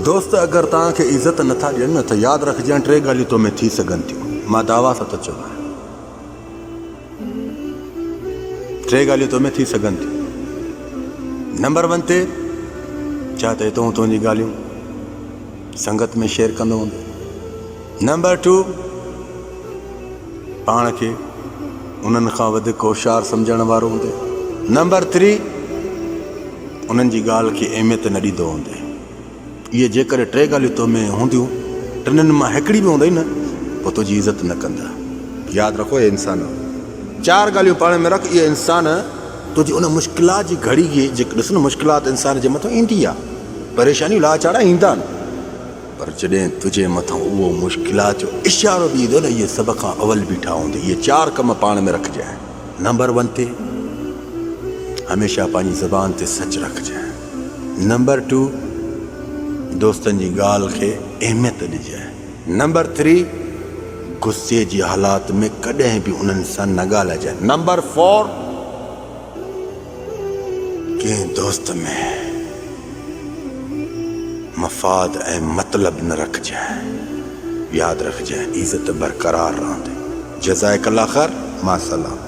दोस्त अगर तव्हांखे इज़त नथा ॾियनि न त यादि रखजांइ टे ॻाल्हियूं तो में थी सघनि थियूं। मां दावा सां थो चवां टे ॻाल्हियूं तो में थी सघनि थियूं। नंबर 1 ते छा त तूं तुंहिंजी ॻाल्हियूं संगत में शेयर कंदो हूंदो। नंबर 2 पाण खे उन्हनि खां वधीक होशियारु सम्झण वारो हूंदे। नंबर 3 उन्हनि जी ॻाल्हि खे अहमियत न ॾींदो हूंदे। इहे जेकर टे ॻाल्हियूं तो में हूंदियूं टिनिनि मां हिकिड़ी बि हूंदई न पोइ तुंहिंजी इज़त न कंदा। यादि रखो इहे इंसान 4 ॻाल्हियूं पाण में रख। इहे इंसान तुंहिंजी उन मुश्किलात जी घड़ी खे जेके ॾिस न मुश्किलात इंसान जे मथां ईंदी आहे, परेशानियूं लाचाड़ा ईंदा आहिनि, पर जॾहिं तुंहिंजे मथां उहो मुश्किलात जो इशारो बि ईंदो न इहे सभ खां अवल बीठा हूंदे। इहे 4 कम पाण में रखजांइ। नंबर 1 ते हमेशह पंहिंजी ज़बान ते सच रखजांइ। नंबर 2 दोस्तनि जी ॻाल्हि खे अहमियत ॾिजांइ। नंबर 3 गुस्से जी हालात में कॾहिं बि उन्हनि सां न ॻाल्हाइजांइ। नंबर 4 कंहिं दोस्त में मफ़ाद ऐं मतिलब न रखजांइ। यादि रखजांइ इज़त बरक़रार रहंदी। जज़ाकल्लाह ख़ैर। मां सलाम।